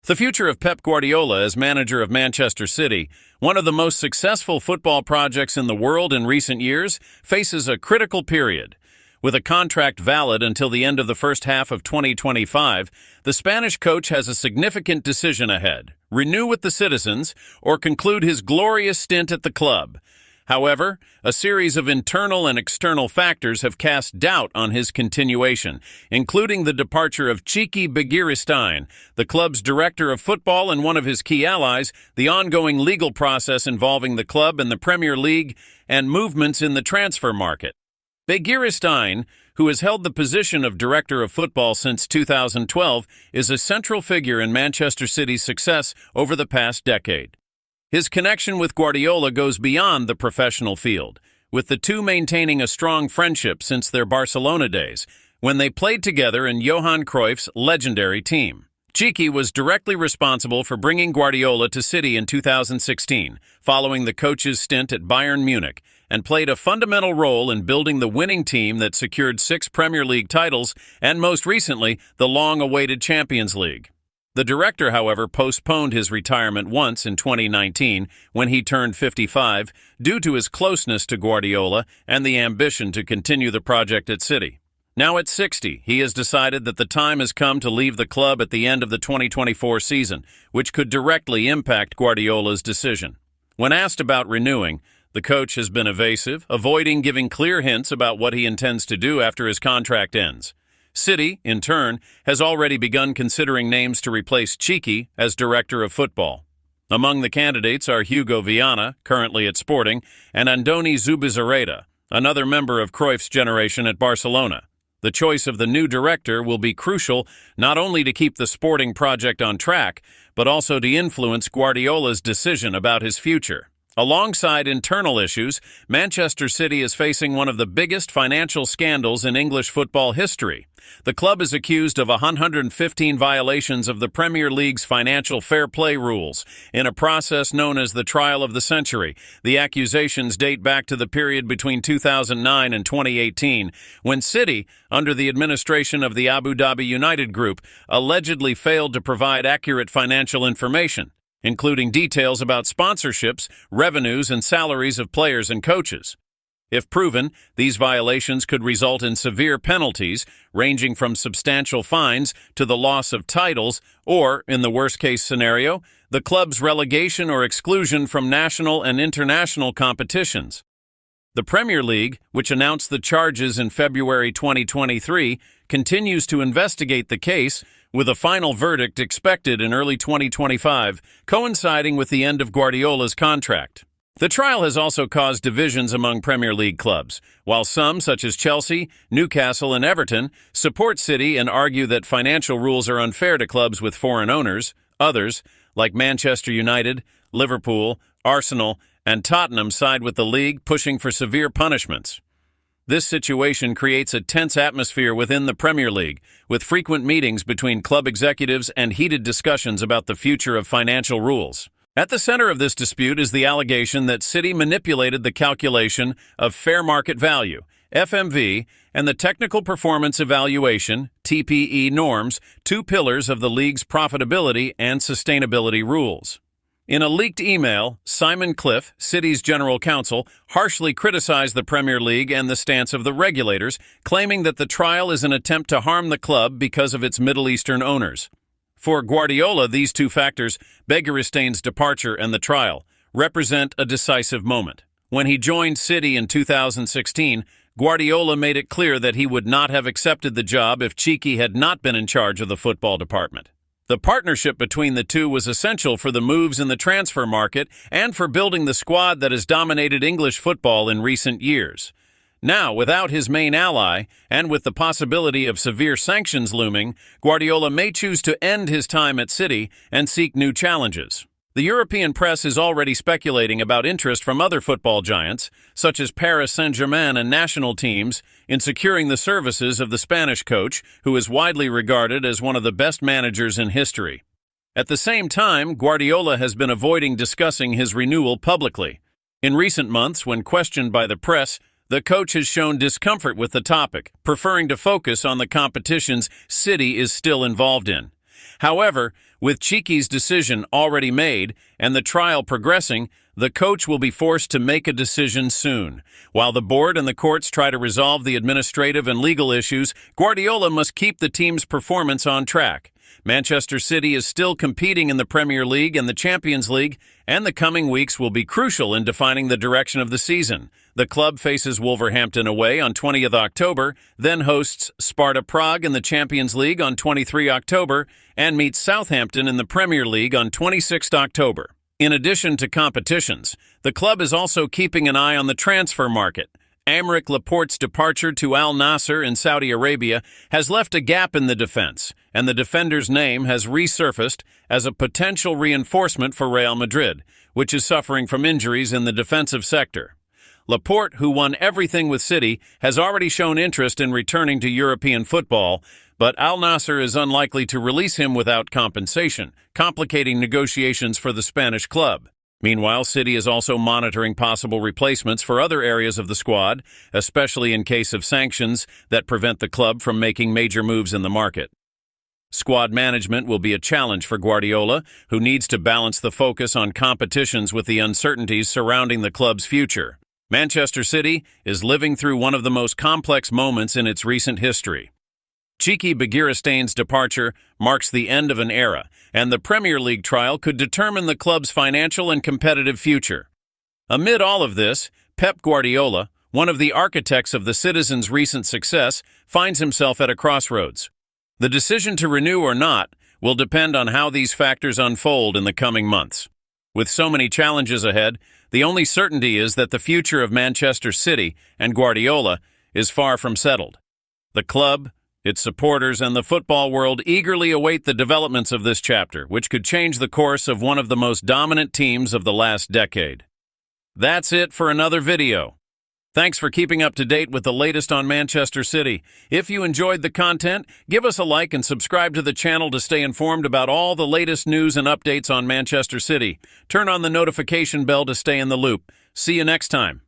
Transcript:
The future of Pep Guardiola as manager of Manchester City, one of the most successful football projects in the world in recent years, faces a critical period. With a contract valid until the end of the first half of 2025, the Spanish coach has a significant decision ahead: renew with the citizens or conclude his glorious stint at the club. However, a series of internal and external factors have cast doubt on his continuation, including the departure of Begiristain, the club's director of football and one of his key allies, the ongoing legal process involving the club and the Premier League, and movements in the transfer market. Begiristain, who has held the position of director of football since 2012, is a central figure in Manchester City's success over the past decade. His connection with Guardiola goes beyond the professional field, with the two maintaining a strong friendship since their Barcelona days, when they played together in Johan Cruyff's legendary team. Cheeky was directly responsible for bringing Guardiola to City in 2016, following the coach's stint at Bayern Munich, and played a fundamental role in building the winning team that secured 6 Premier League titles and, most recently, the long-awaited Champions League. The director, however, postponed his retirement once in 2019 when he turned 55 due to his closeness to Guardiola and the ambition to continue the project at City. Now at 60, he has decided that the time has come to leave the club at the end of the 2024 season, which could directly impact Guardiola's decision. When asked about renewing, the coach has been evasive, avoiding giving clear hints about what he intends to do after his contract ends. City, in turn, has already begun considering names to replace Cheeky as director of football. Among the candidates are Hugo Viana, currently at Sporting, and Andoni Zubizarreta, another member of Cruyff's generation at Barcelona. The choice of the new director will be crucial not only to keep the Sporting project on track, but also to influence Guardiola's decision about his future. Alongside internal issues, Manchester City is facing one of the biggest financial scandals in English football history. The club is accused of 115 violations of the Premier League's financial fair play rules in a process known as the trial of the century. The accusations date back to the period between 2009 and 2018, when City, under the administration of the Abu Dhabi United Group, allegedly failed to provide accurate financial information, including details about sponsorships, revenues, and salaries of players and coaches. If proven, these violations could result in severe penalties, ranging from substantial fines to the loss of titles, or, in the worst-case scenario, the club's relegation or exclusion from national and international competitions. The Premier League, which announced the charges in February 2023, continues to investigate the case, with a final verdict expected in early 2025, coinciding with the end of Guardiola's contract. The trial has also caused divisions among Premier League clubs, while some, such as Chelsea, Newcastle, and Everton, support City and argue that financial rules are unfair to clubs with foreign owners. Others, like Manchester United, Liverpool, Arsenal, and Tottenham, side with the league, pushing for severe punishments. This situation creates a tense atmosphere within the Premier League, with frequent meetings between club executives and heated discussions about the future of financial rules. At the center of this dispute is the allegation that City manipulated the calculation of fair market value, FMV, and the technical performance evaluation, TPE norms, 2 pillars of the league's profitability and sustainability rules. In a leaked email, Simon Cliff, City's general counsel, harshly criticized the Premier League and the stance of the regulators, claiming that the trial is an attempt to harm the club because of its Middle Eastern owners. For Guardiola, these two factors, Begiristain's departure and the trial, represent a decisive moment. When he joined City in 2016, Guardiola made it clear that he would not have accepted the job if Cheeky had not been in charge of the football department. The partnership between the two was essential for the moves in the transfer market and for building the squad that has dominated English football in recent years. Now, without his main ally, and with the possibility of severe sanctions looming, Guardiola may choose to end his time at City and seek new challenges. The European press is already speculating about interest from other football giants, such as Paris Saint-Germain and national teams, in securing the services of the Spanish coach, who is widely regarded as one of the best managers in history. At the same time, Guardiola has been avoiding discussing his renewal publicly. In recent months, when questioned by the press, the coach has shown discomfort with the topic, preferring to focus on the competitions City is still involved in. However, With Cheeky's decision already made and the trial progressing, the coach will be forced to make a decision soon. While the board and the courts try to resolve the administrative and legal issues, Guardiola must keep the team's performance on track. Manchester City is still competing in the Premier League and the Champions League, and the coming weeks will be crucial in defining the direction of the season. The club faces Wolverhampton away on 20th October, then hosts Sparta Prague in the Champions League on 23 October, and meets Southampton in the Premier League on 26 October. In addition to competitions, the club is also keeping an eye on the transfer market. Aymeric Laporte's departure to Al Nassr in Saudi Arabia has left a gap in the defense, and the defender's name has resurfaced as a potential reinforcement for Real Madrid, which is suffering from injuries in the defensive sector. Laporte, who won everything with City, has already shown interest in returning to European football, but Al Nassr is unlikely to release him without compensation, complicating negotiations for the Spanish club. Meanwhile, City is also monitoring possible replacements for other areas of the squad, especially in case of sanctions that prevent the club from making major moves in the market. Squad management will be a challenge for Guardiola, who needs to balance the focus on competitions with the uncertainties surrounding the club's future. Manchester City is living through one of the most complex moments in its recent history. Cheeky Begiristain's departure marks the end of an era, and the Premier League trial could determine the club's financial and competitive future. Amid all of this, Pep Guardiola, one of the architects of the Citizens' recent success, finds himself at a crossroads. The decision to renew or not will depend on how these factors unfold in the coming months. With so many challenges ahead, the only certainty is that the future of Manchester City and Guardiola is far from settled. The club, its supporters, and the football world eagerly await the developments of this chapter, which could change the course of one of the most dominant teams of the last decade. That's it for another video. Thanks for keeping up to date with the latest on Manchester City. If you enjoyed the content, give us a like and subscribe to the channel to stay informed about all the latest news and updates on Manchester City. Turn on the notification bell to stay in the loop. See you next time.